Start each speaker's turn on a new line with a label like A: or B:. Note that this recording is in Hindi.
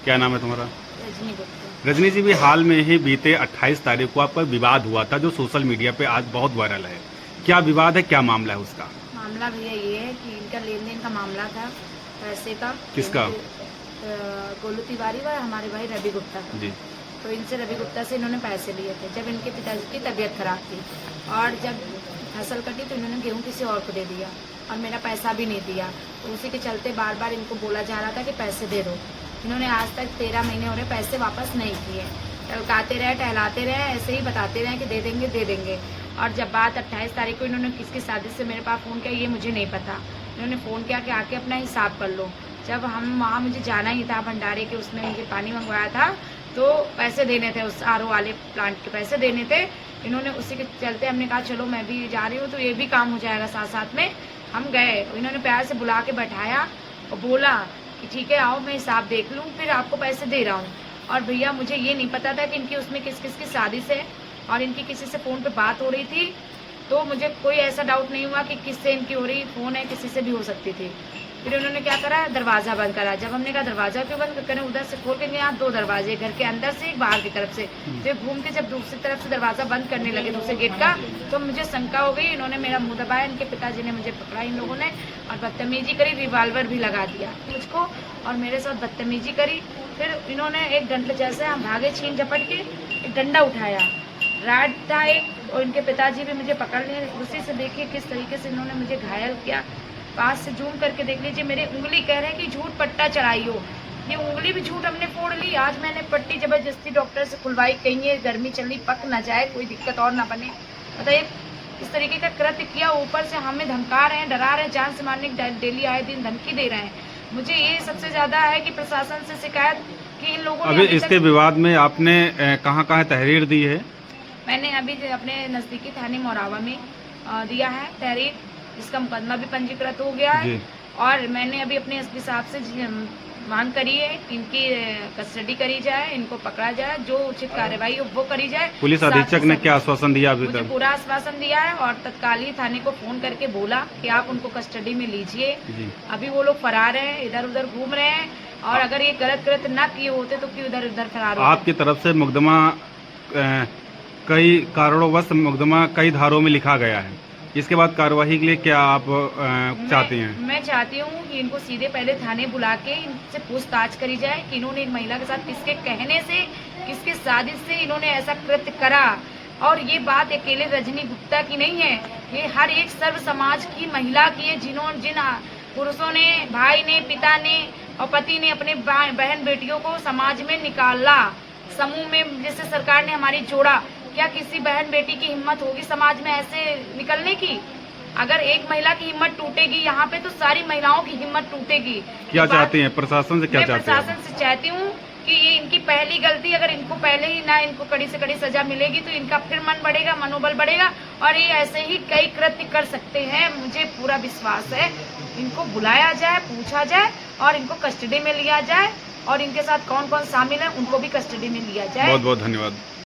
A: क्या नाम है तुम्हारा?
B: रजनी गुप्ता।
A: रजनी जी, भी हाल में ही बीते 28 तारीख को आपका विवाद हुआ था जो सोशल मीडिया पे आज बहुत वायरल है। क्या विवाद है, क्या मामला है उसका?
B: मामला भैया ये है कि इनका लेन देन का मामला था, पैसे का।
A: किसका?
B: गोलू तिवारी व हमारे भाई रवि गुप्ता का।
A: जी।
B: तो इनसे रवि गुप्ता से इन्होंने पैसे लिए थे जब इनके पिताजी की तबीयत खराब थी, और जब फसल कटी तो इन्होंने गेहूं किसी और को दे दिया और मेरा पैसा भी नहीं दिया। तो उसी के चलते बार बार इनको बोला जा रहा था कि पैसे दे दो। इन्होंने आज तक 13 महीने हो रहे पैसे वापस नहीं किए। टलकाते रहे, टहलाते रहे, ऐसे ही बताते रहे कि दे देंगे दे देंगे। और जब बात 28 तारीख को इन्होंने किसकी शादी से मेरे पास फ़ोन किया ये मुझे नहीं पता। इन्होंने फ़ोन किया कि आके अपना हिसाब कर लो। जब हम वहाँ मुझे जाना ही था भंडारे के, उसमें मुझे पानी मंगवाया था तो पैसे देने थे, उस आरओ वाले प्लांट के पैसे देने थे। इन्होंने उसी के चलते हमने कहा चलो मैं भी जा रही हूँ तो ये भी काम हो जाएगा साथ साथ में। हम गए, इन्होंने प्यार से बुला के बैठाया और बोला कि ठीक है आओ मैं हिसाब देख लूँ फिर आपको पैसे दे रहा हूँ। और भैया मुझे ये नहीं पता था कि इनकी उसमें किस किस की साजिश है और इनकी किसी से फ़ोन पे बात हो रही थी। तो मुझे कोई ऐसा डाउट नहीं हुआ कि किससे इनकी हो रही, फ़ोन है किसी से भी हो सकती थी। फिर उन्होंने क्या करा, दरवाज़ा बंद करा। जब हमने कहा दरवाज़ा क्यों बंद करें, उधर से खोल के यहाँ 2 दरवाजे, घर के अंदर से एक बाहर की तरफ से। फिर घूम के जब दूसरी तरफ से दरवाज़ा बंद करने लगे दूसरे गेट का, तो मुझे शंका हो गई। इन्होंने मेरा मुंह दबाया, इनके पिताजी ने मुझे पकड़ा इन लोगों ने और बदतमीजी करी, रिवाल्वर भी लगा दिया मुझको और मेरे साथ बदतमीजी करी। फिर इन्होंने एक डंडा, जैसे हम भागे छीन झपट के, एक डंडा उठाया, राड था एक, और इनके पिताजी भी मुझे पकड़ लिए। उसी से देखिए किस तरीके से इन्होंने मुझे घायल किया। पास से जूम करके देख लीजिए, मेरी उंगली कह रहे हैं कि झूठ पट्टा चढ़ाई हो। ये उंगली भी झूठ हमने फोड़ ली। आज मैंने पट्टी जबरदस्ती डॉक्टर से खुलवाई, कहीं ये गर्मी चल रही पक ना जाए, कोई दिक्कत और ना बने। बताइए इस तरीके का कृत्य किया, ऊपर से हमें धमका रहे हैं, डरा रहे हैं, जान से मारने की डेली आए दिन धमकी दे रहे हैं। मुझे ये सबसे ज्यादा है कि प्रशासन से शिकायत कि इन लोगों ने
A: अभी इसके विवाद में आपने कहाँ कहाँ तहरीर दी है?
B: मैंने अभी अपने नजदीकी थाने मोरावा में दिया है तहरीर, जिसका मुकदमा भी पंजीकृत हो गया है। और मैंने अभी अपने एसपी साहब से मांग करी है कि इनकी कस्टडी करी जाए, इनको पकड़ा जाए, जो उचित कार्यवाही हो वो करी जाए।
A: पुलिस अधीक्षक ने क्या आश्वासन दिया अभी
B: मुझे
A: तक?
B: पूरा आश्वासन दिया है और तत्कालीन थाने को फोन करके बोला कि आप उनको कस्टडी में लीजिए। अभी वो लोग फरार हैं, इधर उधर घूम रहे हैं, और अगर ये गलत कृत्य न किए होते तो क्यों इधर उधर फरार होते।
A: आपकी तरफ से मुकदमा कई कारणोंवश मुकदमा कई धारों में लिखा गया है, इसके बाद कार्यवाही के लिए क्या आप चाहती हैं?
B: मैं चाहती हूँ कि इनको सीधे पहले थाने बुला के इनसे पूछताछ करी जाए कि इन्होंने एक महिला के साथ किसके कहने से, किसके साजिश से इन्होंने ऐसा कृत्य करा। और ये बात अकेले रजनी गुप्ता की नहीं है, ये हर एक सर्व समाज की महिला की है, जिन पुरुषों ने, भाई ने, पिता ने और पति ने अपने बहन बेटियों को समाज में निकाला, समूह में जैसे सरकार ने हमारी जोड़ा। क्या किसी बहन बेटी की हिम्मत होगी समाज में ऐसे निकलने की? अगर एक महिला की हिम्मत टूटेगी यहाँ पे तो सारी महिलाओं की हिम्मत टूटेगी।
A: क्या चाहती हैं प्रशासन से, क्या चाहती हैं?
B: मैं प्रशासन से चाहती हूँ कि ये इनकी पहली गलती, अगर इनको पहले ही ना इनको कड़ी से कड़ी सजा मिलेगी तो इनका फिर मन बढ़ेगा, मनोबल बढ़ेगा और ये ऐसे ही कई कृत्य कर सकते हैं। मुझे पूरा विश्वास है। इनको बुलाया जाए, पूछा जाए और इनको कस्टडी में लिया जाए, और इनके साथ कौन कौन शामिल है उनको भी कस्टडी में लिया जाए।
A: बहुत बहुत धन्यवाद।